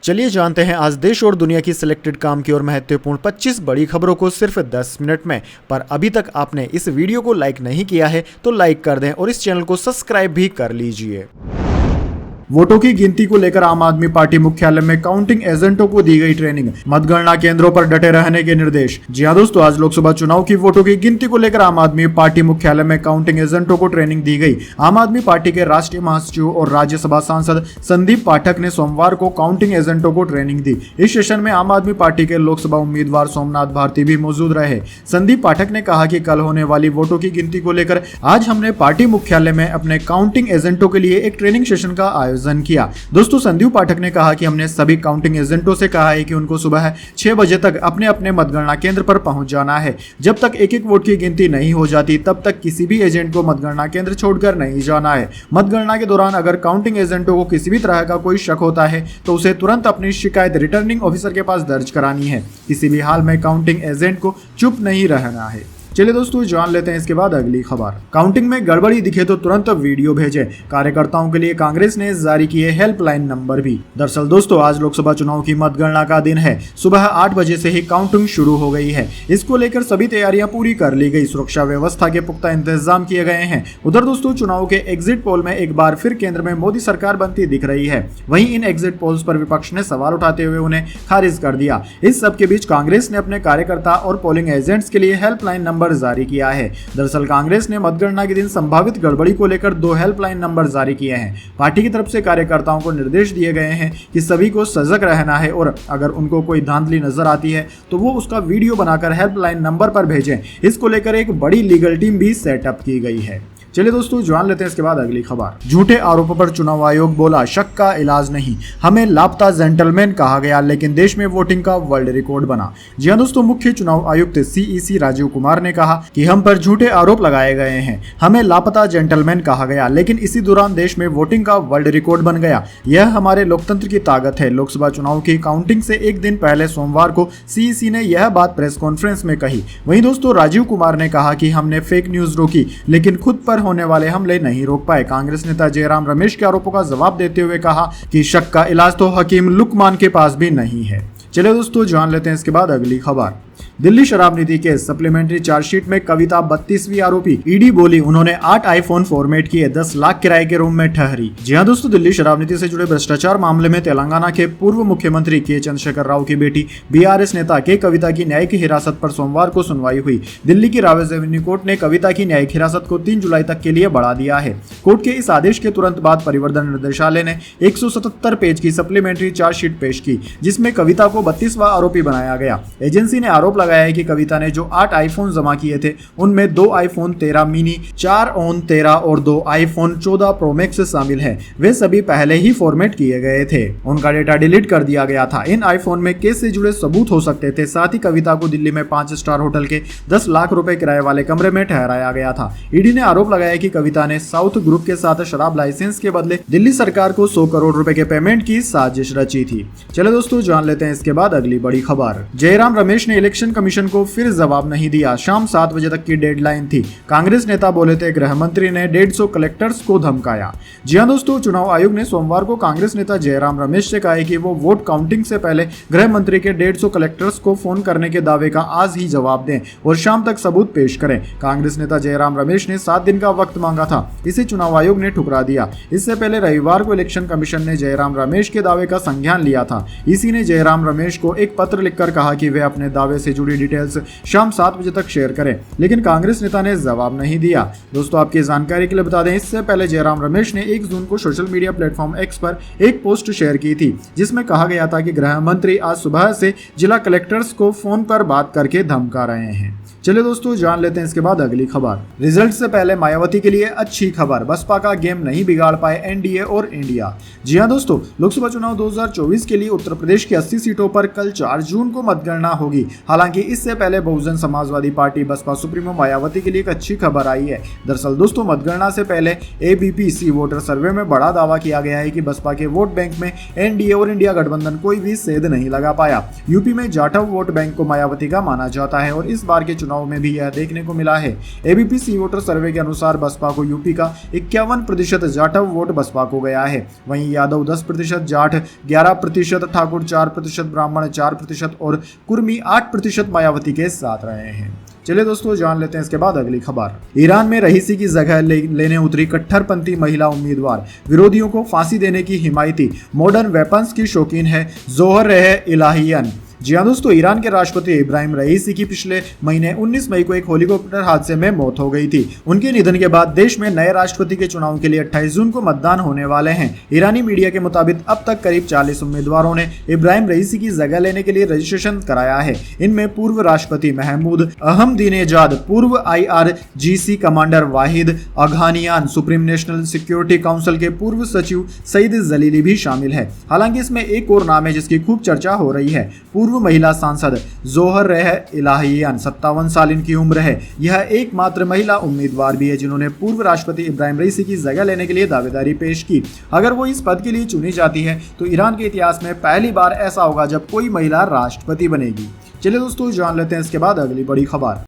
चलिए जानते हैं आज देश और दुनिया की सिलेक्टेड काम की और महत्वपूर्ण 25 बड़ी खबरों को सिर्फ 10 मिनट में। पर अभी तक आपने इस वीडियो को लाइक नहीं किया है तो लाइक कर दें और इस चैनल को सब्सक्राइब भी कर लीजिए। वोटों की गिनती को लेकर आम आदमी पार्टी मुख्यालय में काउंटिंग एजेंटों को दी गई ट्रेनिंग, मतगणना केंद्रों पर डटे रहने के निर्देश। जी हां दोस्तों, आज लोकसभा चुनाव की वोटों की गिनती को लेकर आम आदमी पार्टी मुख्यालय में काउंटिंग एजेंटों को ट्रेनिंग दी गई। आम आदमी पार्टी के राष्ट्रीय महासचिव और राज्यसभा सांसद संदीप पाठक ने सोमवार को काउंटिंग एजेंटों को ट्रेनिंग दी। इस सेशन में आम आदमी पार्टी के लोकसभा उम्मीदवार सोमनाथ भारती भी मौजूद रहे। संदीप पाठक ने कहा कि कल होने वाली वोटों की गिनती को लेकर आज हमने पार्टी मुख्यालय में अपने काउंटिंग एजेंटों के लिए एक ट्रेनिंग सेशन का आयोजन किया। दोस्तों, संदीप पाठक ने कहा कि हमने सभी काउंटिंग एजेंटों से कहा है कि उनको सुबह 6 बजे तक अपने अपने मतगणना केंद्र पर पहुंच जाना है। जब तक एक एक वोट की गिनती नहीं हो जाती तब तक किसी भी एजेंट को मतगणना केंद्र छोड़कर नहीं जाना है। मतगणना के दौरान अगर काउंटिंग एजेंटों को किसी भी तरह का कोई शक होता है तो उसे तुरंत अपनी शिकायत रिटर्निंग ऑफिसर के पास दर्ज करानी है। किसी भी हाल में काउंटिंग एजेंट को चुप नहीं रहना है। चलिए दोस्तों, जान लेते हैं इसके बाद अगली खबर। काउंटिंग में गड़बड़ी दिखे तो तुरंत वीडियो भेजें, कार्यकर्ताओं के लिए कांग्रेस ने जारी किए हेल्पलाइन नंबर भी। दरअसल दोस्तों, आज लोकसभा चुनाव की मतगणना का दिन है। सुबह 8 बजे से ही काउंटिंग शुरू हो गई है। इसको लेकर सभी तैयारियां पूरी कर ली गई। सुरक्षा व्यवस्था के पुख्ता इंतजाम किए गए हैं। उधर दोस्तों, चुनाव के एग्जिट पोल में एक बार फिर केंद्र में मोदी सरकार बनती दिख रही है। वहीं इन एग्जिट पोल्स पर विपक्ष ने सवाल उठाते हुए उन्हें खारिज कर दिया। इस सब के बीच कांग्रेस ने अपने कार्यकर्ता और पोलिंग एजेंट्स के लिए हेल्पलाइन नंबर जारी किया है। दरअसल कांग्रेस ने मतगणना के दिन संभावित गड़बड़ी को लेकर 2 हेल्पलाइन नंबर जारी किए हैं। पार्टी की तरफ से कार्यकर्ताओं को निर्देश दिए गए हैं कि सभी को सजग रहना है और अगर उनको कोई धांधली नजर आती है तो वो उसका वीडियो बनाकर हेल्पलाइन नंबर पर भेजें। इसको लेकर एक बड़ी लीगल टीम भी सेटअप की गई है। चलिए दोस्तों, जान लेते हैं इसके बाद अगली खबर। झूठे आरोपों पर चुनाव आयोग बोला शक का इलाज नहीं, हमें लापता जेंटलमैन कहा गया लेकिन देश में वोटिंग का वर्ल्ड रिकॉर्ड बना। जी हां दोस्तों, मुख्य चुनाव आयुक्त CEC राजीव कुमार ने कहा कि हम पर झूठे आरोप लगाए गए हैं, हमें लापता जेंटलमैन कहा गया लेकिन इसी दौरान देश में वोटिंग का वर्ल्ड रिकॉर्ड बन गया। यह हमारे लोकतंत्र की ताकत है। लोकसभा चुनाव की काउंटिंग से एक दिन पहले सोमवार को CEC ने यह बात प्रेस कॉन्फ्रेंस में कही। वहीं दोस्तों, राजीव कुमार ने कहा कि हमने फेक न्यूज रोकी लेकिन खुद पर होने वाले हमले नहीं रोक पाए। कांग्रेस नेता जयराम रमेश के आरोपों का जवाब देते हुए कहा कि शक का इलाज तो हकीम लुकमान के पास भी नहीं है। चलिए दोस्तों, जान लेते हैं इसके बाद अगली खबर। दिल्ली शराब नीति के सप्लीमेंट्री चार्जशीट में कविता 32वीं आरोपी। ईडी बोली उन्होंने 8 आईफोन फॉर्मेट किए, 10 लाख किराए के रूम में ठहरी। जी हां दोस्तों, दिल्ली शराब नीति से जुड़े भ्रष्टाचार मामले में तेलंगाना के पूर्व मुख्यमंत्री के चंद्रशेखर राव की बेटी BRS नेता के कविता की न्यायिक हिरासत पर सोमवार को सुनवाई हुई। दिल्ली की रावेज एवेन्यू कोर्ट ने कविता की न्यायिक हिरासत को 3 जुलाई तक के लिए बढ़ा दिया है। कोर्ट के इस आदेश के तुरंत बाद परिवर्तन निदेशालय ने 177 पेज की सप्लीमेंट्री चार्जशीट पेश की जिसमें कविता को 32वां आरोपी बनाया गया। एजेंसी ने आरोप लगाया है कि कविता ने जो 8 आईफोन जमा किए थे उनमें 2 आईफोन 13 मिनी, 4 ऑन 13 और 2 आईफोन 14 प्रो मैक्स शामिल हैं। वे सभी पहले ही फॉर्मेट किए गए थे। उनका डेटा डिलीट कर दिया गया था। इन आईफोन में केस से जुड़े सबूत हो सकते थे। साथ ही कविता को दिल्ली में 5 स्टार होटल के 10 लाख रुपए किराए वाले कमरे में ठहराया गया था। ईडी ने आरोप लगाया कि कविता ने साउथ ग्रुप के साथ शराब लाइसेंस के बदले दिल्ली सरकार को 100 करोड़ रुपए के पेमेंट की साजिश रची थी। चलो दोस्तों, जान लेते हैं इसके बाद अगली बड़ी खबर। जयराम रमेश ने इलेक्शन कमीशन को फिर जवाब नहीं दिया। शाम 7 बजे तक की डेडलाइन थी। कांग्रेस नेता बोले थे गृह मंत्री ने 150 कलेक्टर्स को धमकाया। जी हां दोस्तों, चुनाव आयोग ने सोमवार को कांग्रेस नेता जयराम रमेश से कहा है कि वो वोट काउंटिंग से पहले गृह मंत्री के 150 कलेक्टर्स को फोन करने के दावे का आज ही जवाब दें और शाम तक सबूत पेश करें। कांग्रेस नेता जयराम रमेश ने 7 दिन का वक्त मांगा था। इसे चुनाव आयोग ने ठुकरा दिया। इससे पहले रविवार को इलेक्शन कमीशन ने जयराम रमेश के दावे का संज्ञान लिया था। इसी ने जयराम रमेश को एक पत्र लिखकर कहा कि वे अपने दावे से जुड़ी डिटेल्स शाम 7 बजे तक शेयर करें, लेकिन कांग्रेस नेता ने जवाब नहीं दिया। दोस्तों, आपकी जानकारी के लिए बता दें, इससे पहले जयराम रमेश ने 1 जून को सोशल मीडिया प्लेटफॉर्म X पर एक पोस्ट शेयर की थी जिसमें कहा गया था कि गृह मंत्री आज सुबह से जिला कलेक्टर्स को फोन पर बात करके धमका रहे हैं। चलिए दोस्तों, जान लेते हैं इसके बाद अगली खबर। रिजल्ट से पहले मायावती के लिए अच्छी खबर, बसपा का गेम नहीं बिगाड़ पाए NDA और इंडिया। जी हां दोस्तों, लोकसभा चुनाव 2024 के लिए उत्तर प्रदेश की 80 सीटों पर कल 4 जून को मतगणना होगी। हालांकि इससे पहले बहुजन समाजवादी पार्टी बसपा सुप्रीमो मायावती के लिए एक अच्छी खबर आई है। दरअसल दोस्तों, मतगणना से पहले ABPC वोटर सर्वे में बड़ा दावा किया गया है कि बसपा के वोट बैंक में NDA और इंडिया गठबंधन कोई भी सेध नहीं लगा पाया। यूपी में जाटव वोट बैंक को मायावती का माना जाता है और इस बार के चुनाव चुनाव में भी यह देखने को मिला है। एबीपी सी वोटर सर्वे के अनुसार बसपा को यूपी का 51% जाटव वोट बसपा को गया है। वहीं यादव 10%, जाट 11%, ठाकुर 4%, ब्राह्मण 4% और कुर्मी 8% मायावती के साथ रहे हैं। चलिए दोस्तों जान लेते हैं इसके बाद अगली खबर। ईरान में रईसी की जगह लेने उतरी कट्टरपंथी महिला उम्मीदवार, विरोधियों को फांसी देने की हिमायती, मॉडर्न वेपन्स की शौकीन है जोहर इलाहियन। जी हाँ दोस्तों, ईरान के राष्ट्रपति इब्राहिम रईसी की पिछले महीने 19 मई को एक हेलीकॉप्टर हादसे में मौत हो गई थी। उनके निधन के बाद देश में नए राष्ट्रपति के चुनाव के लिए 28 जून को मतदान होने वाले हैं। ईरानी मीडिया के मुताबिक अब तक करीब 40 उम्मीदवारों ने इब्राहिम रईसी की जगह लेने के लिए रजिस्ट्रेशन कराया है। इनमें पूर्व राष्ट्रपति महमूद अहमदीनेजाद, पूर्व IRGC कमांडर वाहिद अघानियान, सुप्रीम नेशनल सिक्योरिटी काउंसिल के पूर्व सचिव सईद जलीली भी शामिल है। हालांकि इसमें एक और नाम है जिसकी खूब चर्चा हो रही है। पूर्व महिला सांसद जोहर इलाहियन, 57 साल इनकी उम्र है। यह एकमात्र महिला उम्मीदवार भी है जिन्होंने पूर्व राष्ट्रपति इब्राहिम रईसी की जगह लेने के लिए दावेदारी पेश की। अगर वो इस पद के लिए चुनी जाती है तो ईरान के इतिहास में पहली बार ऐसा होगा जब कोई महिला राष्ट्रपति बनेगी। चलिए दोस्तों जान लेते हैं इसके बाद अगली बड़ी खबर।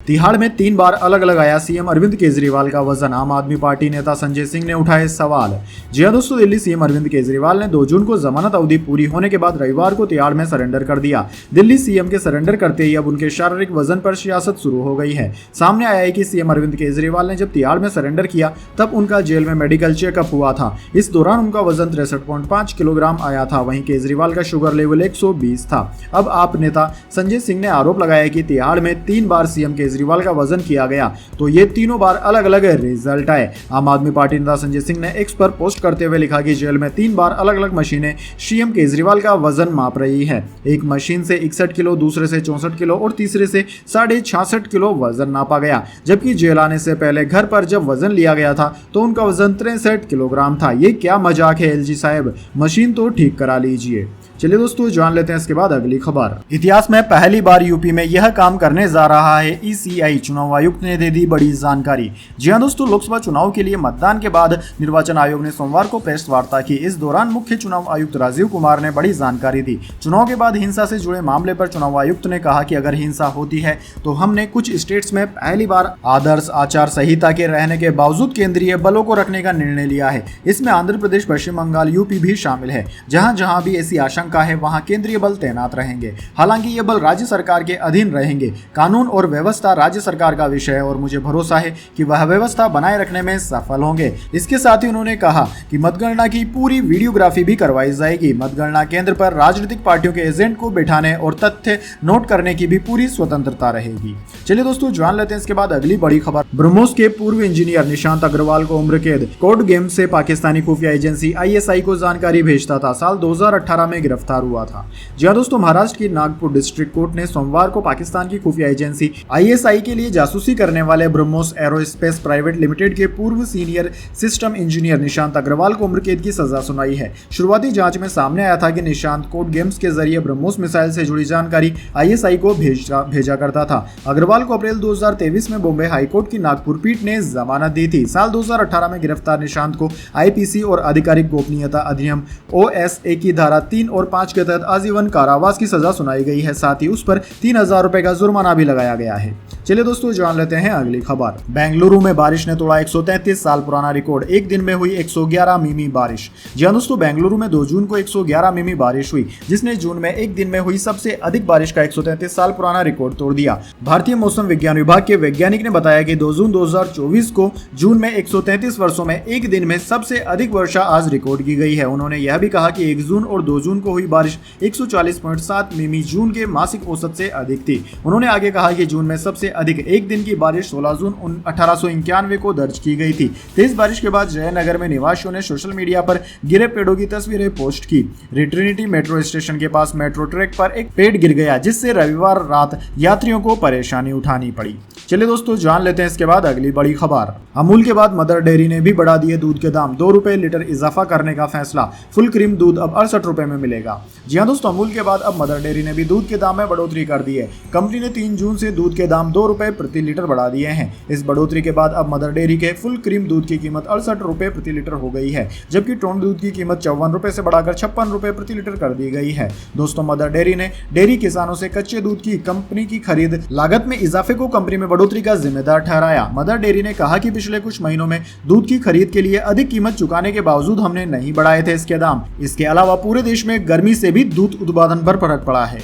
तिहाड़ में 3 बार अलग अलग आया सीएम अरविंद केजरीवाल का वजन, आम आदमी पार्टी नेता संजय सिंह ने उठाए सवाल। जी हां दोस्तों, दिल्ली सीएम अरविंद केजरीवाल ने 2 जून को जमानत अवधि पूरी होने के बाद रविवार को तिहाड़ में सरेंडर कर दिया। दिल्ली सीएम के सरेंडर करते ही अब उनके शारीरिक वजन पर सियासत शुरू हो गई है। सामने आया है कि सीएम अरविंद केजरीवाल ने जब तिहाड़ में सरेंडर किया तब उनका जेल में मेडिकल चेकअप हुआ था। इस दौरान उनका वजन 63.5 किलोग्राम आया था। वहीं केजरीवाल का शुगर लेवल 120 था। अब आप नेता संजय सिंह ने आरोप लगाया कि तिहाड़ में 3 बार सीएम केजरीवाल का वजन किया गया तो ये तीनों बार अलग अलग रिजल्ट आए। आम आदमी पार्टी नेता संजय सिंह ने एक्स पर पोस्ट करते हुए लिखा कि जेल में 3 बार अलग अलग मशीनें सीएम केजरीवाल का वजन माप रही है। एक मशीन से 61 किलो, दूसरे से 64 किलो और तीसरे से 66.5 किलो वजन नापा गया। जबकि जेल आने से पहले घर पर जब वजन लिया गया था तो उनका वजन 63 किलोग्राम था। ये क्या मजाक है एलजी साहब, मशीन तो ठीक करा लीजिए। चलिए दोस्तों जान लेते हैं इसके बाद अगली खबर। इतिहास में पहली बार यूपी में यह काम करने जा रहा है ECI, चुनाव आयुक्त ने दे दी बड़ी जानकारी। जी हां दोस्तों, लोकसभा चुनाव के लिए मतदान के बाद निर्वाचन आयोग ने सोमवार को प्रेस वार्ता की। इस दौरान मुख्य चुनाव आयुक्त राजीव कुमार ने बड़ी जानकारी दी। चुनाव के बाद हिंसा से जुड़े मामले पर चुनाव आयुक्त ने कहा कि अगर हिंसा होती है तो हमने कुछ स्टेट्स में पहली बार आदर्श आचार संहिता के रहने के बावजूद केंद्रीय बलों को रखने का निर्णय लिया है। इसमें आंध्र प्रदेश, पश्चिम बंगाल, यूपी भी शामिल है। जहां जहां भी ऐसी आशंका है वहां केंद्रीय बल तैनात रहेंगे। हालांकि ये बल राज्य सरकार के अधीन रहेंगे। कानून और व्यवस्था राज्य सरकार का विषय है और मुझे भरोसा है कि वह व्यवस्था बनाए रखने में सफल होंगे। इसके साथ ही उन्होंने कहा कि मतगणना की पूरी वीडियोग्राफी भी करवाई जाएगी। मतगणना केंद्र पर राजनीतिक पार्टियों के एजेंट को बिठाने और तथ्य नोट करने की भी पूरी स्वतंत्रता रहेगी। चलिए दोस्तों जान लेते हैं इसके बाद अगली बड़ी खबर। ब्रह्मोस के पूर्व इंजीनियर निशांत अग्रवाल को उम्र कैद, कोर्ट गेम से पाकिस्तानी खुफिया एजेंसी ISI को जानकारी भेजता था। साल 2018 में गिरफ्तार हुआ था। जी हां दोस्तों, महाराष्ट्र की नागपुर डिस्ट्रिक्ट कोर्ट ने सोमवार को पाकिस्तान की खुफिया एजेंसी ISI के लिए जासूसी करने वाले ब्रह्मोस एरोस्पेस प्राइवेट लिमिटेड के पूर्व senior system engineer Nishant Agrawal को उम्र कैद की सजा सुनाई है। शुरुआती जांच में सामने आया था कि निशांत कोर्ट गेम्स के जरिए ब्रह्मोस मिसाइल से जुड़ी जानकारी ISI को भेजा करता था। अग्रवाल को अप्रैल 2023 में बॉम्बे हाईकोर्ट की नागपुर पीठ ने जमानत दी थी। साल 2018 में गिरफ्तार निशांत को IPC और आधिकारिक गोपनीयता अधिनियम OSA की धारा 3 और 5 के तहत आजीवन कारावास की सजा सुनाई गई है। साथ ही उस पर 3,000 रुपए का जुर्माना भी लगाया गया है। चलिए दोस्तों जान लेते हैं अगली खबर। बेंगलुरु में बारिश ने तोड़ा 133 साल पुराना रिकॉर्ड, एक दिन में हुई 111 मिमी बारिश। जी हां दोस्तों, बेंगलुरु में 2 जून को 111 मिमी बारिश हुई, जिसने जून में एक दिन में हुई सबसे अधिक बारिश का 133 साल पुराना रिकॉर्ड तोड़ दिया। भारतीय मौसम विज्ञान विभाग के वैज्ञानिक ने बताया कि 2 जून 2024 को जून में 133 वर्षों में एक दिन में सबसे अधिक वर्षा आज रिकॉर्ड की गई है। उन्होंने यह भी कहा कि 1 जून और 2 जून को हुई बारिश 140.7 मिमी जून के मासिक औसत से अधिक थी। उन्होंने आगे कहा कि जून में सबसे अधिक एक दिन की बारिश 16 जून 1891 को दर्ज की गई थी। तेज बारिश के बाद जयनगर में निवासियों ने सोशल मीडिया पर गिरे पेड़ों की तस्वीरें पोस्ट की। ट्रिनिटी मेट्रो स्टेशन के पास मेट्रो ट्रैक पर एक पेड़ गिर गया, जिससे रविवार रात यात्रियों को परेशानी उठानी पड़ी। चलिए दोस्तों जान लेते हैं इसके बाद अगली बड़ी खबर। अमूल के बाद मदर डेयरी ने भी बढ़ा दिए दूध के दाम, 2 रुपए लीटर इजाफा करने का फैसला। फुल क्रीम दूध अब 68 रुपए में मिलेगा। जी हाँ दोस्तों, अमूल के बाद अब मदर डेयरी ने भी दूध के दाम में बढ़ोतरी कर दी है। कंपनी ने 3 जून से दूध के दाम 2 रुपए प्रति लीटर बढ़ा दिए हैं। इस बढ़ोतरी के बाद अब मदर डेयरी के फुल क्रीम दूध की कीमत 68 रुपए प्रति लीटर हो गई है, जबकि टोन दूध की कीमत 54 रुपए से बढ़ाकर 56 रुपए प्रति लीटर कर दी गई है। दोस्तों, मदर डेयरी ने डेयरी किसानों से कच्चे दूध की कंपनी की खरीद लागत में इजाफे को कंपनी में बढ़ोतरी का जिम्मेदार ठहराया। मदर डेयरी ने कहा कि पिछले कुछ महीनों में दूध की खरीद के लिए अधिक कीमत चुकाने के बावजूद हमने नहीं बढ़ाए थे इसके दाम। इसके अलावा पूरे देश में गर्मी से भी दूध उत्पादन पर फर्क पड़ा है।